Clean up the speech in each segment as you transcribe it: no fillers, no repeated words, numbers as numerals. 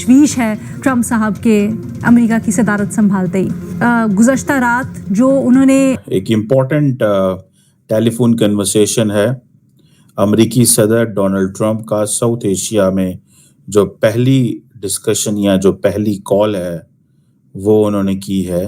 تشویش ہے ٹرمپ صاحب کے امریکہ کی صدارت سنبھالتے ہی. گزشتہ رات جو انہوں نے ایک امپورٹنٹ ٹیلی فون کنورسیشن ہے امریکی صدر ڈونلڈ ٹرمپ کا ساؤتھ ایشیا میں جو پہلی ڈسکشن یا جو پہلی کال ہے وہ انہوں نے کی ہے.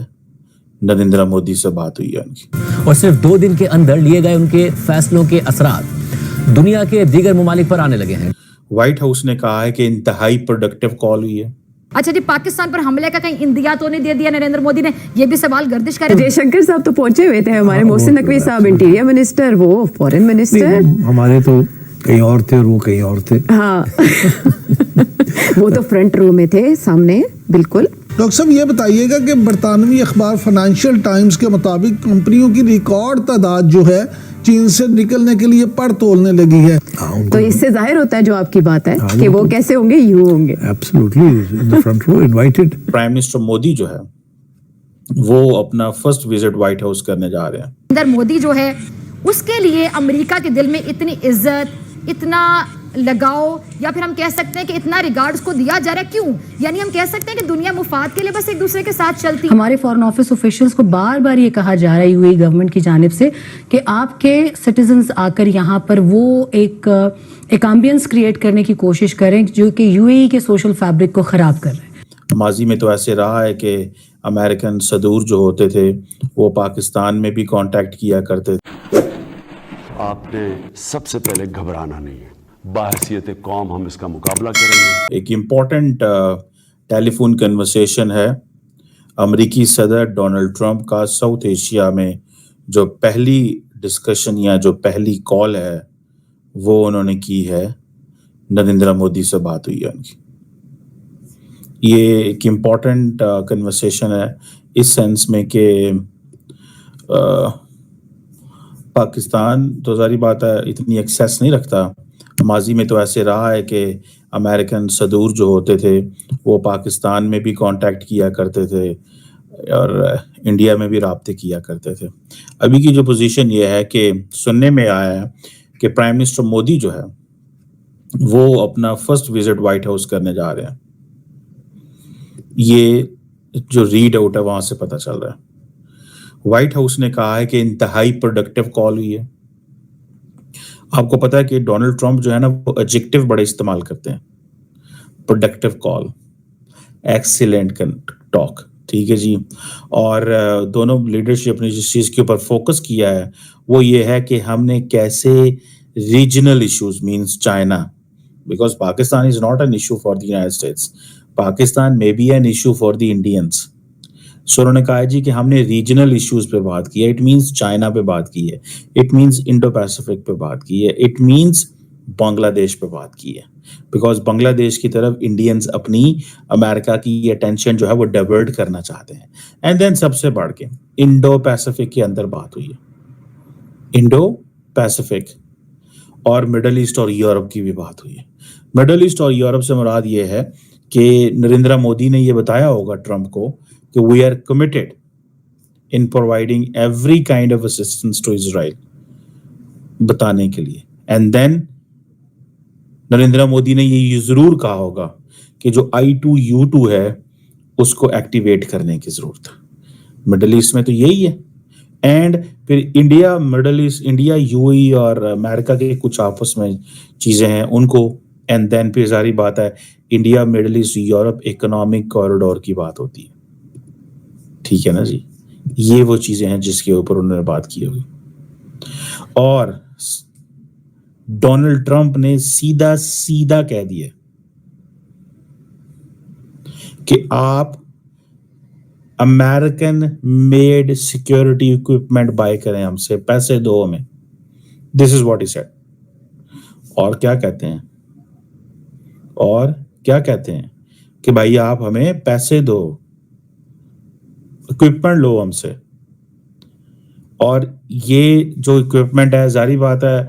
نریندر مودی سے بات ہوئی ہے ان کی اور صرف 2 دن کے اندر لیے گئے ان کے فیصلوں کے اثرات دنیا کے دیگر ممالک پر آنے لگے ہیں. وائٹ ہاؤس نے کہا ہے کہ انتہائی پروڈکٹیو کال ہوئی ہے. اچھا جی، پاکستان پر حملے کا کہیں اندیا تو نہیں دے دیا نریندر مودی نے؟ یہ بھی سوال گردش کر جے شنکر صاحب تو پہنچے ہوئے تھے، ہمارے محسن نقوی صاحب انٹیریئر منسٹر، وہ فورن منسٹر. ہمارے تو کہیں اور تھے اور وہ کہیں اور تھے. ہاں وہ تو فرنٹ رو میں تھے سامنے. بالکل. ڈاکٹر صاحب یہ بتائیے گا کہ برطانوی اخبار فائنینشیل ٹائمز کے مطابق کمپنیوں کی ریکارڈ تعداد جو ہے چین سے نکلنے کے لیے پڑ تولنے لگی ہے. تو اس سے ظاہر ہوتا ہے جو آپ کی بات ہے کہ وہ کیسے ہوں گے، یوں ہوں گے. Absolutely in the front row invited. Prime minister Modi جو ہے وہ اپنا فرسٹ وزٹ وائٹ ہاؤس کرنے جا رہے ہیں. نریندر مودی جو ہے اس کے لیے امریکہ کے دل میں اتنی عزت، اتنا لگاؤ، یا پھر ہم کہہ سکتے ہیں کہ اتنا ریگارڈ اس کو دیا جا رہا ہے. کیوں؟ یعنی ہم کہہ سکتے ہیں کہ دنیا مفاد کے لیے بس ایک دوسرے کے ساتھ چلتی. ہمارے فارن آفس آفیشلز کو بار بار یہ کہا جا رہا ہے یو اے گورنمنٹ کی جانب سے کہ آپ کے سٹیزنز آ کر یہاں پر وہ ایک ایمبینس کریٹ کرنے کی کوشش کریں جو کہ یو اے ای کے سوشل فیبرک کو خراب کر رہے ہیں. ماضی میں تو ایسے رہا ہے کہ امریکن صدور جو ہوتے تھے وہ پاکستان میں بھی کانٹیکٹ کیا کرتے تھے. آپ نے سب سے پہلے گھبرانا نہیں ہے، بحیثیت قوم ہم اس کا مقابلہ کریں گے. ایک امپورٹنٹ ٹیلی فون کنورسیشن ہے امریکی صدر ڈونلڈ ٹرمپ کا ساؤتھ ایشیا میں جو پہلی ڈسکشن یا جو پہلی کال ہے وہ انہوں نے کی ہے. نریندر مودی سے بات ہوئی ہے ان کی. یہ ایک امپورٹنٹ کنورسیشن ہے اس سینس میں کہ پاکستان تو ظاہری بات ہے اتنی ایکسیس نہیں رکھتا. ماضی میں تو ایسے رہا ہے کہ امریکن صدور جو ہوتے تھے وہ پاکستان میں بھی کانٹیکٹ کیا کرتے تھے اور انڈیا میں بھی رابطے کیا کرتے تھے. ابھی کی جو پوزیشن یہ ہے کہ سننے میں آیا ہے کہ پرائم منسٹر مودی جو ہے وہ اپنا فرسٹ وزٹ وائٹ ہاؤس کرنے جا رہے ہیں. یہ جو ریڈ آؤٹ ہے وہاں سے پتہ چل رہا ہے. وائٹ ہاؤس نے کہا ہے کہ انتہائی پروڈکٹیو کال ہوئی ہے. آپ کو پتا ہے کہ ڈونلڈ ٹرمپ جو ہے نا وہ ایڈجیکٹیو بڑے استعمال کرتے ہیں. پروڈکٹیو کال، ایکسیلنٹ ٹاک، ٹھیک ہے جی. اور دونوں لیڈرشپ نے جس چیز کے اوپر فوکس کیا ہے وہ یہ ہے کہ ہم نے کیسے regional issues means China, because Pakistan is not an issue for the United States, Pakistan may be an issue for the Indians. So انہوں نے کہا جی کہ ہم نے ریجنل ایشوز پہ بات کی ہے. اٹ مینس چائنا پہ بات کی ہے، اٹ مینس انڈو پیسیفک پہ بات کی ہے، اٹ مینس بنگلہ دیش پہ بات کی ہے. بیکاز بنگلہ دیش کی طرف انڈینز اپنی امریکہ کی اٹینشن جو ہے وہ ڈائیورٹ کرنا چاہتے ہیں. اینڈ دین سب سے بڑھ کے انڈو پیسیفک کے اندر بات ہوئی ہے. انڈو پیسیفک اور مڈل ایسٹ اور یورپ کی بھی بات ہوئی ہے. مڈل ایسٹ اور یورپ سے مراد یہ ہے کہ نریندر مودی نے یہ بتایا ہوگا ٹرمپ کو کہ we are committed in providing every kind of assistance to Israel بتانے کے لیے. اینڈ دین نریندر مودی نے یہ ضرور کہا ہوگا کہ جو I2U2 ہے اس کو ایکٹیویٹ کرنے کی ضرورت ہے. مڈل ایسٹ میں تو یہی ہے. اینڈ پھر India, middle east, India, U A E اور امریکہ کے کچھ آپس میں چیزیں ہیں ان کو. اینڈ دین پھر ساری بات ہے India, middle east, Europe economic corridor کی بات ہوتی ہے. ٹھیک ہے نا جی. یہ وہ چیزیں ہیں جس کے اوپر انہوں نے بات کی ہوگی. اور ڈونلڈ ٹرمپ نے سیدھا کہہ دیا کہ آپ American made security equipment by کریں ہم سے، پیسے دو ہمیں. دس از واٹ ہی سیڈ. اور کیا کہتے ہیں کہ بھائی آپ ہمیں پیسے دو، اکوپمنٹ لو ہم سے. اور یہ جو اکوپمنٹ ہے ظاہری بات ہے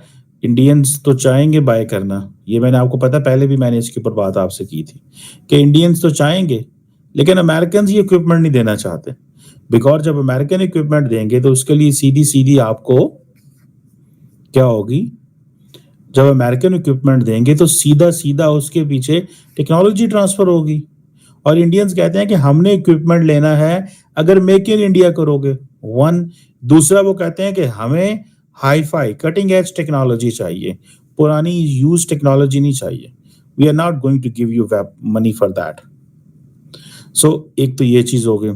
انڈینز تو چاہیں گے بائی کرنا. یہ میں نے آپ کو پتا پہلے بھی میں نے اس کے اوپر بات آپ سے کی تھی کہ انڈینز تو چاہیں گے لیکن امریکنز یہ اکوپمنٹ نہیں دینا چاہتے. بیکاز جب امریکن اکوپمنٹ دیں گے تو اس کے لیے سیدھی آپ کو کیا ہوگی، جب امریکن اکوپمنٹ دیں گے تو سیدھا اس کے پیچھے ٹیکنالوجی ٹرانسفر ہوگی. اور انڈینز کہتے ہیں کہ ہم نے اکوپمنٹ لینا ہے اگر میک ان انڈیا کرو گے. ون. دوسرا وہ کہتے ہیں کہ ہمیں hi fi cutting edge technology چاہیے, پرانی یوز ٹیکنالوجی نہیں چاہیے. We are not going to give you money for that. So ایک تو یہ چیز ہو گئی.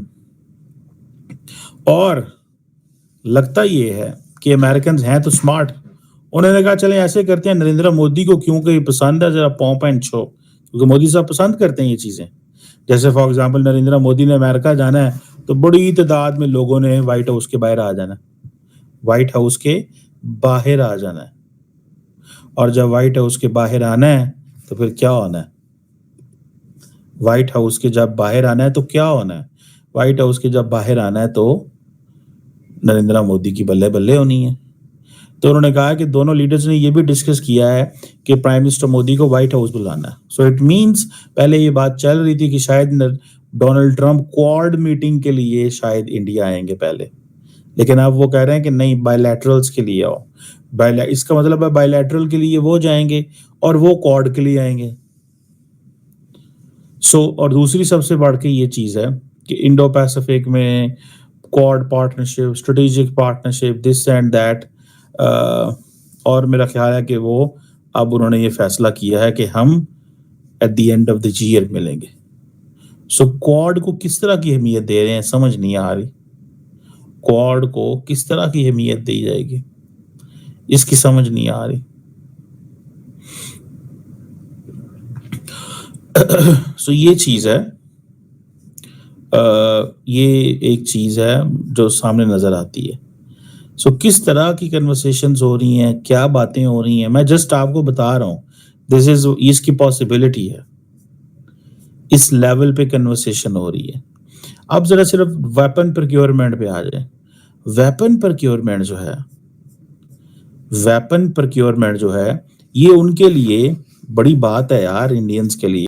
اور لگتا یہ ہے کہ امریکنز ہیں تو اسمارٹ. انہوں نے کہا چلیں ایسے کرتے ہیں, نریندر مودی کو کیونکہ یہ پسند ہے ذرا پومپ اینڈ شو, کیونکہ مودی صاحب پسند کرتے ہیں یہ چیزیں. جیسے فار ایگزامپل نریندر مودی نے امریکہ جانا ہے تو بڑی تعداد میں لوگوں نے وائٹ ہاؤس کے باہر آ جانا ہے, وائٹ ہاؤس کے باہر آ جانا ہے. اور جب وائٹ ہاؤس کے باہر آنا ہے تو پھر کیا ہونا ہے؟ وائٹ ہاؤس کے جب باہر آنا ہے تو کیا ہونا ہے؟ وائٹ ہاؤس کے جب باہر آنا ہے تو نریندر مودی کی بلے بلے ہونی ہے. تو انہوں نے کہا کہ دونوں لیڈرز نے یہ بھی ڈسکس کیا ہے کہ پرائم منسٹر مودی کو وائٹ ہاؤس بلانا ہے. سو اٹ مینس پہلے یہ بات چل رہی تھی کہ شاید ڈونلڈ ٹرمپ کوارڈ میٹنگ کے لیے شاید انڈیا آئیں گے پہلے, لیکن اب وہ کہہ رہے ہیں کہ نہیں بائی لیٹرلس کے لیے آؤ. اس کا مطلب ہے بائی لیٹرل کے لیے وہ جائیں گے اور وہ کوارڈ کے لیے آئیں گے. سو اور دوسری سب سے بڑھ کے یہ چیز ہے کہ انڈو پیسفک میں کوارڈ partnership, strategic partnership, this and that. اور میرا خیال ہے کہ وہ اب انہوں نے یہ فیصلہ کیا ہے کہ ہم at the end of the year ملیں گے. سو کوارڈ کو کس طرح کی اہمیت دے رہے ہیں سمجھ نہیں آ رہی. کوارڈ کو کس طرح کی اہمیت دی جائے گی اس کی سمجھ نہیں آ رہی. سو یہ چیز ہے, یہ ایک چیز ہے جو سامنے نظر آتی ہے. سو کس طرح کی کنورسیشنز ہو رہی ہیں, کیا باتیں ہو رہی ہیں, میں جسٹ آپ کو بتا رہا ہوں. اس کی پاسبلٹی ہے, اس لیول پہ کنورسیشن ہو رہی ہے. اب ذرا صرف ویپن پروکیورمنٹ پہ آ جائیں. ویپن پروکیورمنٹ جو ہے یہ ان کے لیے بڑی بات ہے یار, انڈینز کے لیے.